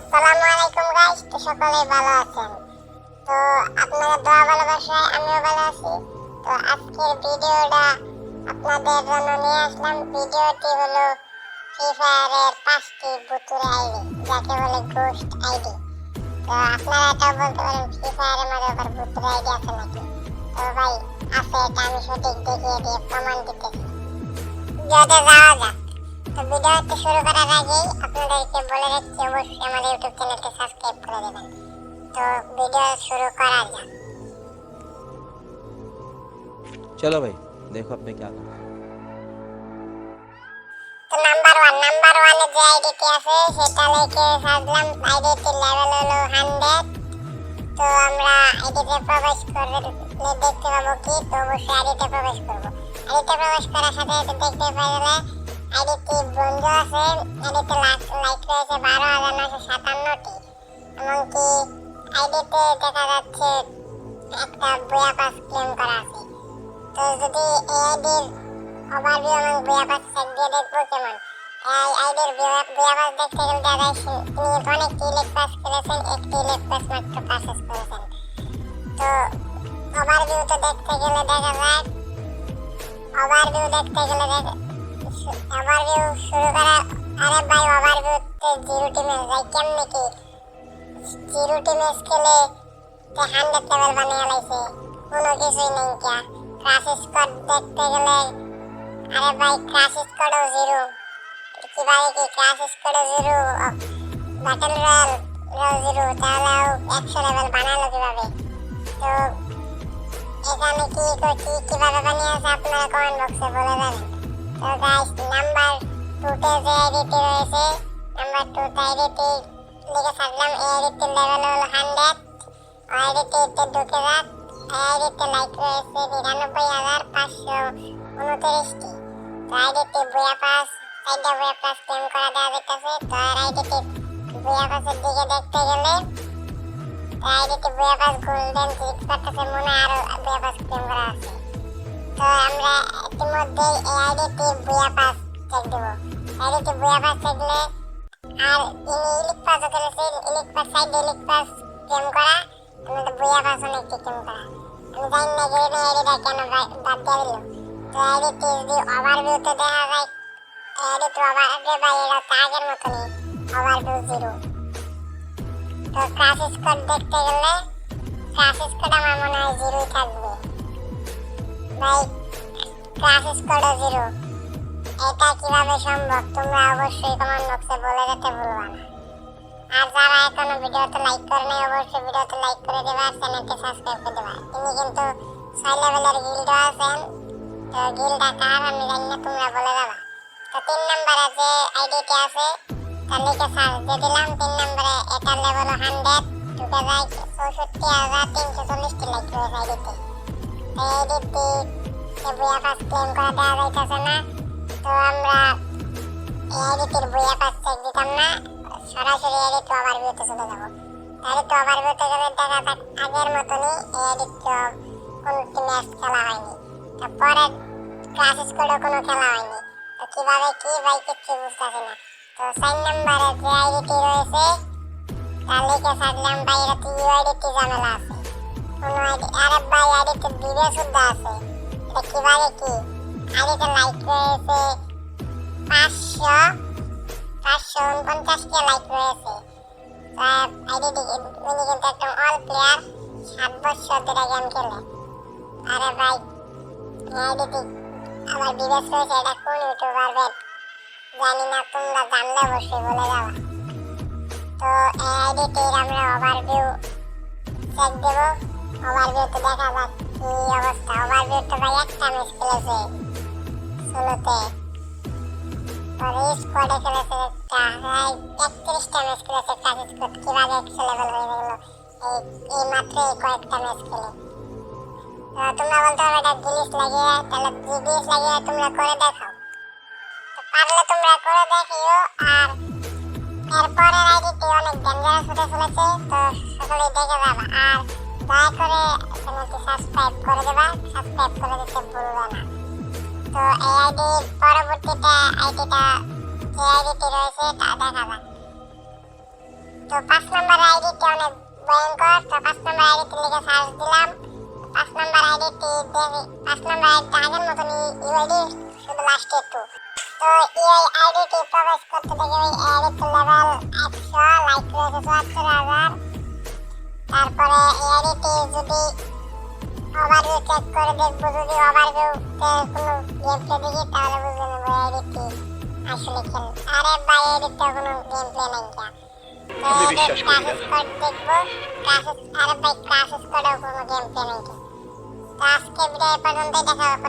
আসসালামু আলাইকুম গাইস, তো সকলেই ভালো আছেন। তো আপনাদের দোয়া ভালোবাসায় আমিও ভালো আছি। তো আজকের ভিডিওটা আপনাদের জন্য নিয়ে আসলাম। ভিডিওটি হলো ফ্রি ফায়ারের 5টি ভুতুড়ে আইডি, যাকে বলে গোস্ট আইডি। তো আপনারা এটাও বলতে পারেন ফ্রি ফায়ারের মধ্যে আবার ভুতুড়ে আইডি আছে নাকি। তো ভাই আছে, এটা আমি সঠিক দেখিয়ে দিয়ে প্রমাণ দিতেছি। ভিডিওতে যাওয়া যাক। তো ভিডিওটি শুরু করার আগেই আপনাদেরকে বলে রাখছি, অবশ্যই আমাদের ইউটিউব চ্যানেলটি সাবস্ক্রাইব করে দেবেন। তো ভিডিও শুরু করা যাক। चलो भाई देखो अब मैं क्या करूं। তো নাম্বার ওয়ানে যে আইডিটি আছে সেটা লিখে সাজলাম। আইডিটি লেভেল হলো 100। তো আমরা আইডিতে প্রবেশ করলে দেখতে পাবো কি, তো অবশ্যই আইডিতে প্রবেশ করব। আইডিতে প্রবেশ করার সাথে সাথে দেখতে পাইলে আইডিটি বন্ধু আছে। আইডিতে লাইক রয়েছে 12,957টি। এমনকি আইডিতে দেখা যাচ্ছে একটা বয়া পাস ক্লেম করা আছে। তো যদি এই আইডির ওভারভিউ এবং বয়া পাস চেক দিয়ে দেখবো কেমন। এই আইডির বয়া পাস দেখতে গেলে দেখা যায় তিনি অনেকটি ইলেক্ট পাস করেছেন, একটি ইলেক্ট পাস মাত্র পারচেস করেছেন। তো ওভারভিউ তো দেখতে গেলে দেখা যায়, ওভারভিউ শুরু করা। আরে ভাই ওভারভিউতে 0টি ম্যাচ যায় কেমনে কি? 0টি ম্যাচ খেলে 100 লেভেল বানিয়ে লাইছে, কোনো কিছুই নেই কিয়া। ক্রাশ স্কোয়াড দেখতে গেলে, আরে ভাই ক্রাশ স্কোয়াডও 0। কিভাবে কি ক্রাশ স্কোয়াডও 0, ব্যাটল রয়্যাল 0, তাহলেও 100 লেভেল বানালো কিভাবে? তো এখানে কিভাবে বানিয়েছে আপনারা কমেন্ট বক্সে বলে যাবেন। তো গাইস নাম্বার 2তে যে আইডিটি রয়েছে, নাম্বার 2তে আইডিটি লিখে থাকলাম। এই আইডিটির লেভেল হলো 100। আইডিটিতে ঢুকে যাক। আইডিতে লাইক রয়েছে 99,529টি। তো আইডিটি বয়া পাস, সাইডে বয়া পাস ক্লেম করা দেওয়া যেতেছে। তো আর আইডিটি বয়া পাসের দিকে দেখতে গেলে আইডিটি বয়া পাস গোল্ডেন ক্লিক করতেছে, মনে আরো বয়া পাস ক্লেম করা আছে। তো আমরা ইতিমধ্যে এই আইডিটি বয়া পাস চেক দেব। আইডিটি বয়া পাস দেখলে আর ইনি ইলিক পাস করেছে, ইলিক পাস সাইডে ইলিক পাস ক্লেম করা, আমাদের বয়া পাস অনেকটি ক্লেম করা। আমি জানি না গ্রিন আইডিটা কেন বাদ দিয়ে দিল। তো আইডিটি যদি ওভারভিউতে দেখা যায়, আইডিটি ওভারভিউ বা এটা তো আগের মতনই ওভারভিউ 0। তো ক্রাশ স্কোয়াড দেখতে গেলে ক্রাশ স্কোয়াড আমার মনে হয় 0ই থাকবে ভাই। ক্রাশ স্কোয়াডও 0। এটা কিভাবে সম্ভব তোমরা অবশ্যই কমেন্ট বক্সে বলে যেতে ভুলবা না। আর যারা এখনো ভিডিওতে লাইক করে নাই, অবশ্যই ভিডিওতে লাইক করে দেবা আর চ্যানেলটি সাবস্ক্রাইব করে দেবা। তিনি কিন্তু 6 লেভেলের গিল্ড আছেন। তো গিল্ডটা কার আমি জানি না, তোমরা বলে দেবা। তো 3 নম্বরে যে আইডিটি আছে তার লিখে সার্চ দিয়ে দিলাম। 3 নম্বরে এটার লেভেল 100, ঢুকে যায় 64,340টি লাইক রয়েছে আইডিতে। তো আইডিটি বয়া পাস ক্লেম করা দেওয়া যাইতেছে না। তো আমরা এই আইডিটির বয়া পাস চেক দিতাম না, সরাসরি আইডিটি ওভারভিউতে চলে যাব। আইডিটি ওভারভিউতে গেলে দেখা যাক আগের মতনই এই আইডিতে কোনটি ম্যাচ খেলা হয়নি। তারপরে ক্রাশ স্কোয়াডও কোনো খেলা হয়নি। তো কিভাবে কি ভাই কিচ্ছু বুঝতেছি না। তো 4 নম্বরে যে আইডিটি রয়েছে তার লিখে থাকলাম ভাই, এটা তো ইউআইডিটি ঝামেলা আছে কোনো আইডি। আরে ভাই আইডিতে দিবে শুদ্ধ আছে, এটা কিভাবে কি? আইডিতে লাইক রয়েছে 549টি লাইক রয়েছে। আইডিটি উনি কিন্তু একদম অল প্লেয়ার, 7 বছর ধরে গেম খেলে। আরে ভাই আইডিটি আমার বিবেচ রয়েছে, এটা কোন ইউটিউবার বেট জানি না, তোমরা জানলে অবশ্যই বলে যাবা। তো এই আইডিটির আমরা ওভারভিউ চেক দেব। ওভারভিউতে দেখা যাক কি অবস্থা। ওভারভিউতে ভাই একটা ম্যাচ খেলেছে ষোলোতে, পরে স্কোয়াডে খেলেছে একটা, 31টা ম্যাচ খেলেছে ক্রাশ স্কোয়াড। কিভাবে 100 লেভেল হয়ে গেল এই মাত্র কয়েকটা ম্যাচ খেলে? তোমরা বলতে পারবে এটা গ্লিচ লাগিয়ে, তাহলে গ্লিচ লাগিয়ে তোমরা করে দেখাও। তো পারলে তোমরা করে দেখিও। আর এরপরের আইডিটি অনেক ডেঞ্জারাস হতে চলেছে, তো সকলেই দেখে যাবা। আর দয়া করে চ্যানেলটি সাবস্ক্রাইব করে দেবা, সাবস্ক্রাইব করে দিতে ভুলবে না। তো এই আইডির পরবর্তীটা আইডিটি রয়েছে তা দেখা যাক। তো 5 নম্বর আইডিতে অনেক ভয়ঙ্কর। তো 5 নম্বর আইডিতে লিখে সার্চ দিলাম। 5 নম্বর আইডিতে দেখি 5 নম্বর আইডিতে আগের মতনই ইউআইডি, শুধু লাস্টে একটু। তো এই আইডিতে প্রবেশ করতে দেখি ওই আইডিতে লেভেল 100, লাইক রয়েছে 74,000। তারপরে এই আইডিতে যদি ওভারভিউ চেক করে দেখবো, যদি ওভারভিউতে কোনো গেম প্লে দেখি তাহলে বুঝে নেবো আইডিতে আসলে খেল। আরে ভাই আইডিতে কোনো গেম প্লে নাই কা। তো বিশ্বাস করি না। ক্লাস স্কোয়াড দেখবো, আরে ভাই ক্লাস স্কোয়াডেও কোনো গেম প্লে নাই কা। তো আজকে ভিডিও এই পর্যন্তই, দেখা হবে।